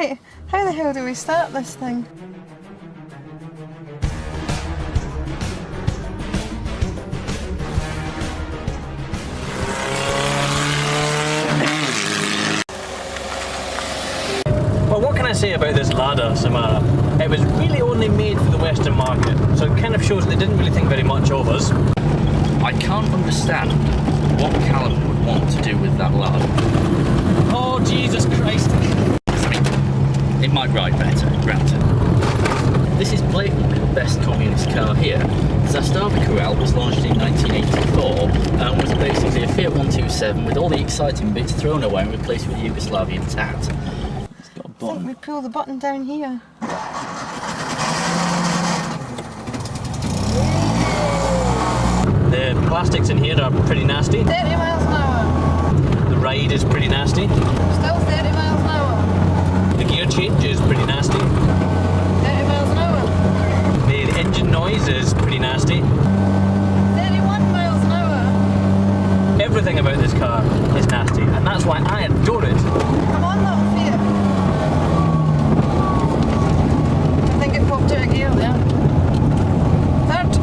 Right, how the hell do we start this thing? Well, what can I say about this Lada Samara? It was really only made for the Western market, so it kind of shows they didn't really think very much of us. I can't understand what Callum would want to do with that Lada. Oh, Jesus Christ. I mean, it might ride better, granted. This is blatantly the best communist car here. The Zastava Corral was launched in 1984 and was basically a Fiat 127 with all the exciting bits thrown away and replaced with a Yugoslavian tat. I think we pull the button down here. The plastics in here are pretty nasty. 30 miles an hour. The ride is pretty nasty. Still 30 miles an hour. The gear change is pretty nasty. 30 miles an hour. The engine noise is pretty nasty. 31 miles an hour. Everything about this car is nasty, and that's why I adore it. Come on, little Fiat. I think it popped out of gear there. Third.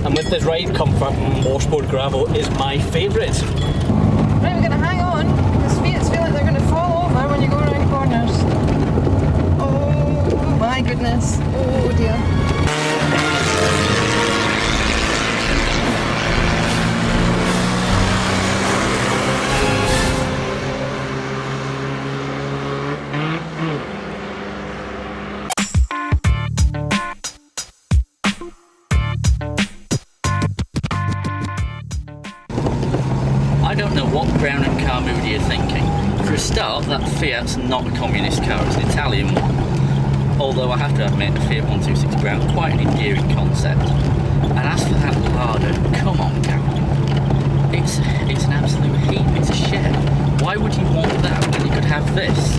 And with this ride comfort, Moorsport Gravel is my favourite. Right, we're going to hang on, because Fiats feel like they're going to fall over when you go around corners. Oh my goodness. Oh dear. I don't know what Brown and Carmoody are thinking. For a start, that Fiat's not a communist car, it's an Italian one. Although I have to admit, the Fiat 126 Brown, quite an endearing concept. And as for that Lada, come on, Cameron. It's an absolute heap, it's a shed. Why would you want that when you could have this?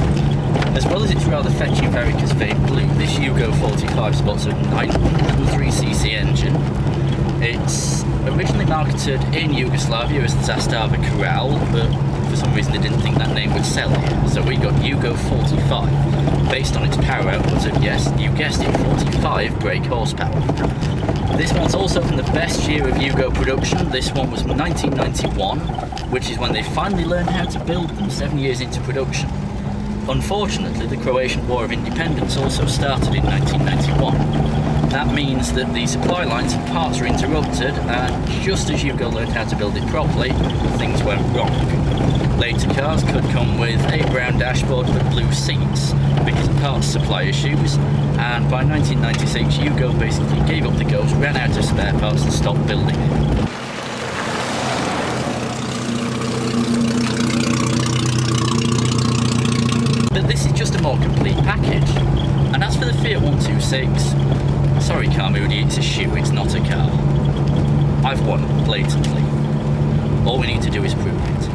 As well as its rather fetching Vericas Fade Blue, this Yugo 45 spots a 903cc engine. It's originally marketed in Yugoslavia as the Zastava Corral, but for some reason they didn't think that name would sell here. So we got Yugo 45, based on its power output of, yes, you guessed it, 45 brake horsepower. This one's also from the best year of Yugo production. This one was 1991, which is when they finally learned how to build them 7 years into production. Unfortunately, the Croatian War of Independence also started in 1991. That means that the supply lines and parts are interrupted, and just as Yugo learned how to build it properly, things went wrong. Later cars could come with a brown dashboard but blue seats because of parts supply issues, and by 1996 Yugo basically gave up the ghost, ran out of spare parts and stopped building it. But this is just a more complete package. And as for the Fiat 126, sorry Carmoody, it's a shoe, it's not a car. I've won, blatantly. All we need to do is prove it.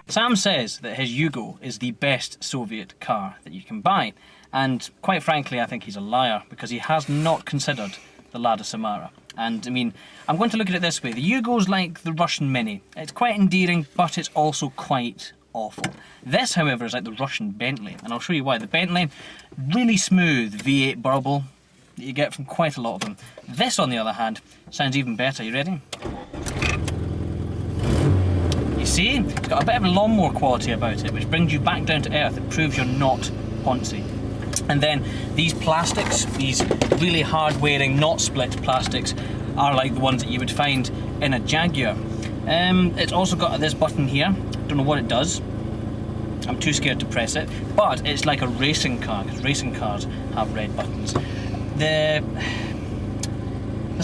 Sam says that his Yugo is the best Soviet car that you can buy, and quite frankly I think he's a liar, because he has not considered the Lada Samara. And I mean, I'm going to look at it this way. The Yugo's like the Russian Mini. It's quite endearing, but it's also quite awful. This, however, is like the Russian Bentley, and I'll show you why. The Bentley, really smooth V8 burble that you get from quite a lot of them. This, on the other hand, sounds even better. You ready? You see? It's got a bit of a lawnmower quality about it, which brings you back down to earth. It proves you're not poncy. And then these plastics, these really hard-wearing, not split plastics, are like the ones that you would find in a Jaguar. It's also got this button here. Don't know what it does. I'm too scared to press it. But it's like a racing car, because racing cars have red buttons. There's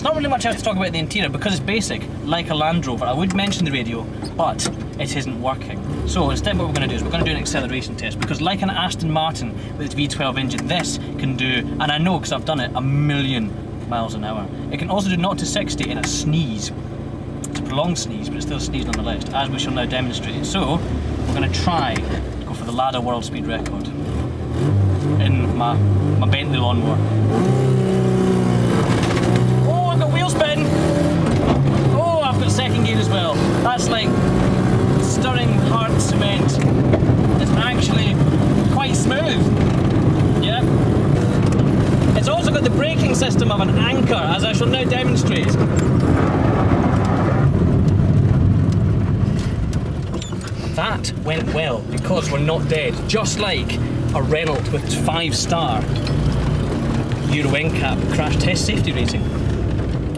not really much else to talk about the interior because it's basic, like a Land Rover. I would mention the radio, but it isn't working. So instead what we're going to do is we're going to do an acceleration test, because like an Aston Martin with its V12 engine, this can do, and I know because I've done it, 1,000,000 miles an hour. It can also do 0 to 60 in a sneeze. It's a prolonged sneeze, but it's still a sneeze nonetheless, as we shall now demonstrate. So we're going to try to go for the Lada world speed record in my Bentley lawnmower. Wheel spin! straight. That went well because we're not dead, just like a Renault with its 5-star Euro NCAP crash test safety rating.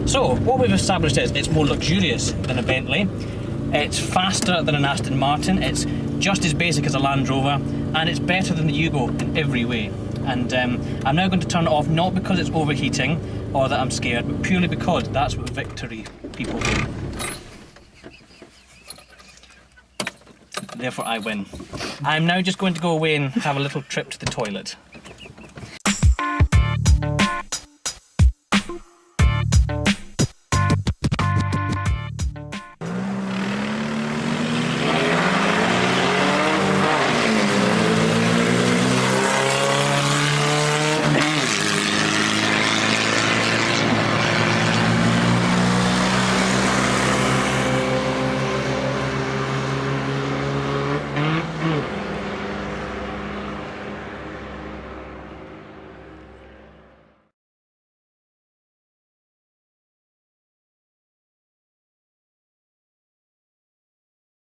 So what we've established is it's more luxurious than a Bentley, it's faster than an Aston Martin, it's just as basic as a Land Rover, and it's better than the Yugo in every way. And I'm now going to turn it off, not because it's overheating or that I'm scared, but purely because that's what victory people do. Therefore I win. I'm now just going to go away and have a little trip to the toilet.